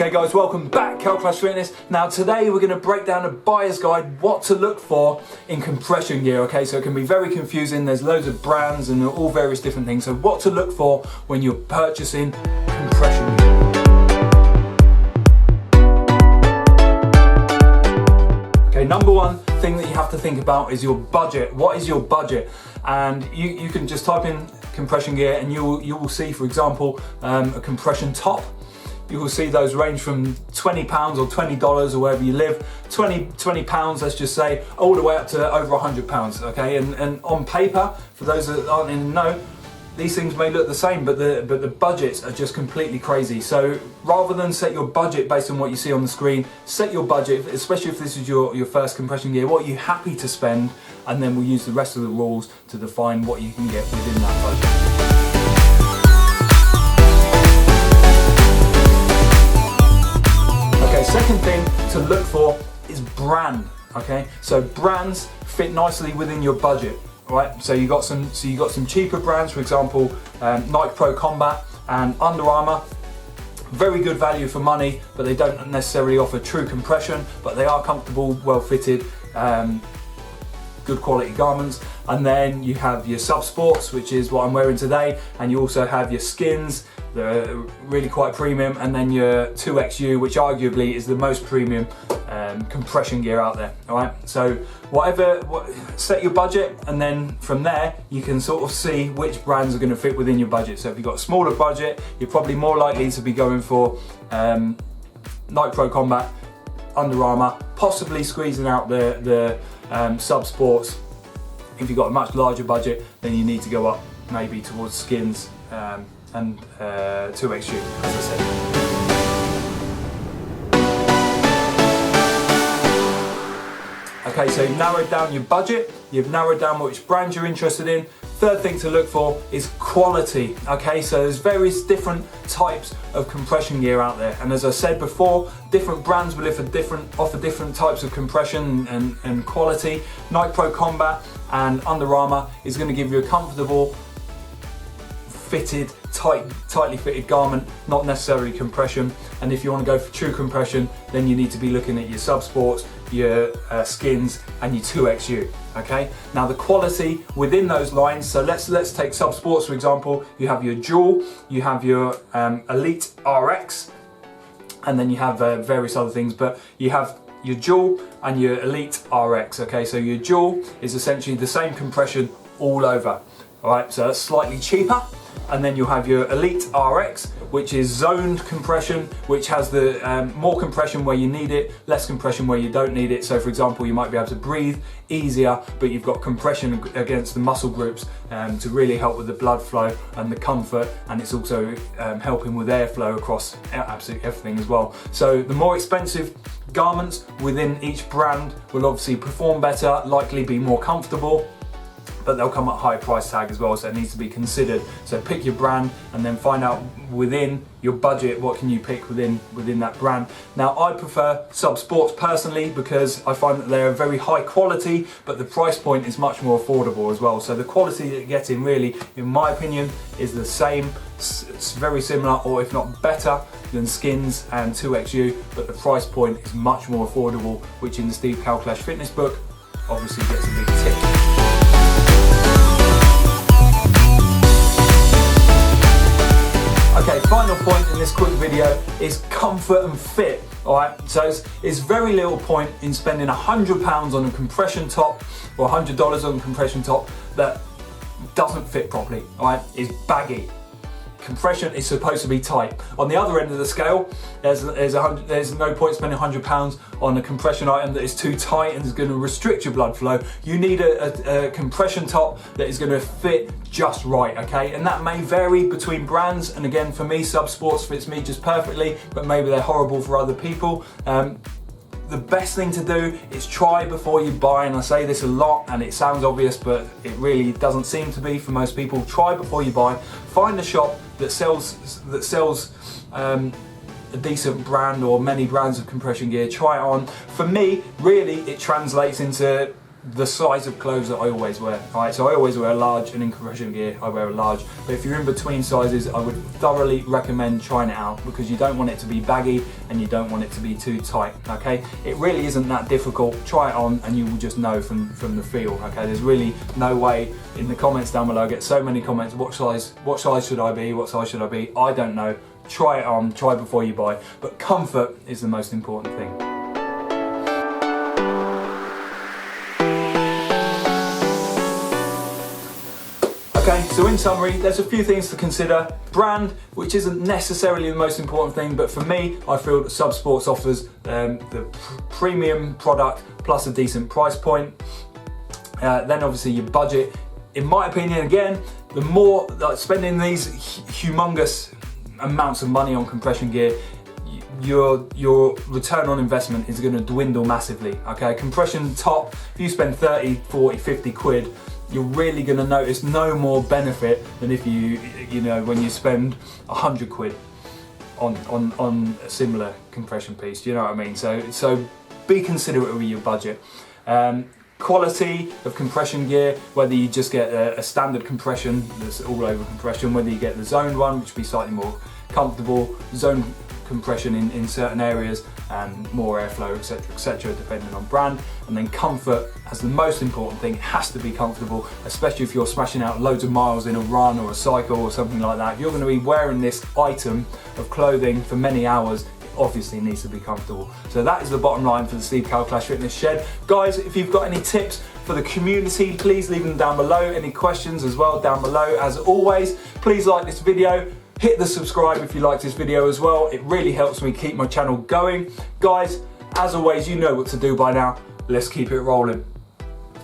Okay guys, welcome back, Calclash Fitness. Now today we're going to break down a buyer's guide, what to look for in compression gear. Okay, so it can be very confusing. There's loads of brands and all various different things. So what to look for when you're purchasing compression gear. Okay, number one thing that you have to think about is your budget. What is your budget? And you can just type in compression gear and you will see, for example, a compression top. You will see those range from £20 or $20 or wherever you live, £20, let's just say, all the way up to over £100, okay? And on paper, for those that aren't in the know, these things may look the same, but the budgets are just completely crazy. So rather than set your budget based on what you see on the screen, set your budget, especially if this is your first compression gear, what are you happy to spend, and then we'll use the rest of the rules to define what you can get within that budget. Second thing to look for is brand. Okay, so brands fit nicely within your budget, right? So you got some cheaper brands, for example, Nike Pro Combat and Underarmour. Very good value for money, but they don't necessarily offer true compression, but they are comfortable, well fitted, good quality garments. And then you have your Sub Sports, which is what I'm wearing today, and you also have your Skins. They're really quite premium, and then your 2XU, which arguably is the most premium compression gear out there. All right, so set your budget, and then from there you can sort of see which brands are going to fit within your budget. So if you've got a smaller budget, you're probably more likely to be going for Nike Pro Combat, Under Armour, possibly squeezing out the Sub Sports. If you've got a much larger budget, then you need to go up maybe towards Skins and 2XU, as I said. Okay, so you've narrowed down your budget, you've narrowed down which brand you're interested in. Third thing to look for is quality. Okay, so there's various different types of compression gear out there, and as I said before, different brands will offer different types of compression and quality. Nike Pro Combat and Under Armour is going to give you a comfortable, fitted, tightly fitted garment, not necessarily compression. And if you want to go for true compression, then you need to be looking at your Sub Sports, your Skins and your 2XU. Okay, now the quality within those lines, so let's take Sub Sports for example. You have your Dual, you have your Elite RX, and then you have various other things, but you have your Dual and your Elite RX. Okay, so your Dual is essentially the same compression all over. All right, so that's slightly cheaper. And then you'll have your Elite RX, which is zoned compression, which has the more compression where you need it, less compression where you don't need it. So for example, you might be able to breathe easier, but you've got compression against the muscle groups to really help with the blood flow and the comfort, and it's also helping with airflow across absolutely everything as well. So the more expensive garments within each brand will obviously perform better, likely be more comfortable, but they'll come at a high price tag as well, so it needs to be considered. So pick your brand and then find out within your budget what can you pick within that brand. Now I prefer Sub Sports personally because I find that they're very high quality, but the price point is much more affordable as well. So the quality that you're getting really, in my opinion, is the same. It's very similar, or if not better than Skins and 2XU, but the price point is much more affordable, which in the Steve Calclash Fitness book obviously gets a big tick. Okay, final point in this quick video is comfort and fit. All right, so it's very little point in spending £100 on a compression top or $100 on a compression top that doesn't fit properly. All right, is baggy. Compression is supposed to be tight. On the other end of the scale, there's no point spending £100 on a compression item that is too tight and is going to restrict your blood flow. You need a compression top that is going to fit just right, okay? And that may vary between brands, and again, for me, Sub Sports fits me just perfectly, but maybe they're horrible for other people. The best thing to do is try before you buy, and I say this a lot and it sounds obvious, but it really doesn't seem to be for most people. Try before you buy. Find a shop that sells a decent brand or many brands of compression gear. Try it on. For me, really, it translates into the size of clothes that I always wear. Alright, so I always wear a large, and in compression gear I wear a large. But if you're in between sizes, I would thoroughly recommend trying it out, because you don't want it to be baggy and you don't want it to be too tight. Okay, it really isn't that difficult. Try it on and you will just know from the feel. Okay, there's really no way. In the comments down below, I get so many comments, what size should I be, what size should I be? I don't know. Try it on, try before you buy, but comfort is the most important thing. Okay, so in summary, there's a few things to consider. Brand, which isn't necessarily the most important thing, but for me, I feel that Sub Sports offers the premium product plus a decent price point. Then obviously your budget. In my opinion, again, the more like spending these humongous amounts of money on compression gear, your return on investment is going to dwindle massively. Okay, compression top, if you spend 30, 40, 50 quid, you're really going to notice no more benefit than if you know, when you spend 100 quid on a similar compression piece. Do you know what I mean? So be considerate with your budget. Quality of compression gear, whether you just get a standard compression that's all over compression, whether you get the zoned one, which will be slightly more comfortable, zone compression in certain areas, and more airflow, etc., depending on brand. And then comfort as the most important thing. It has to be comfortable, especially if you're smashing out loads of miles in a run or a cycle or something like that. If you're going to be wearing this item of clothing for many hours, obviously needs to be comfortable. So that is the bottom line for the Steve Carroll Clash Fitness Shed. Guys, if you've got any tips for the community, please leave them down below. Any questions as well down below. As always, please like this video. Hit the subscribe if you liked this video as well. It really helps me keep my channel going. Guys, as always, you know what to do by now. Let's keep it rolling.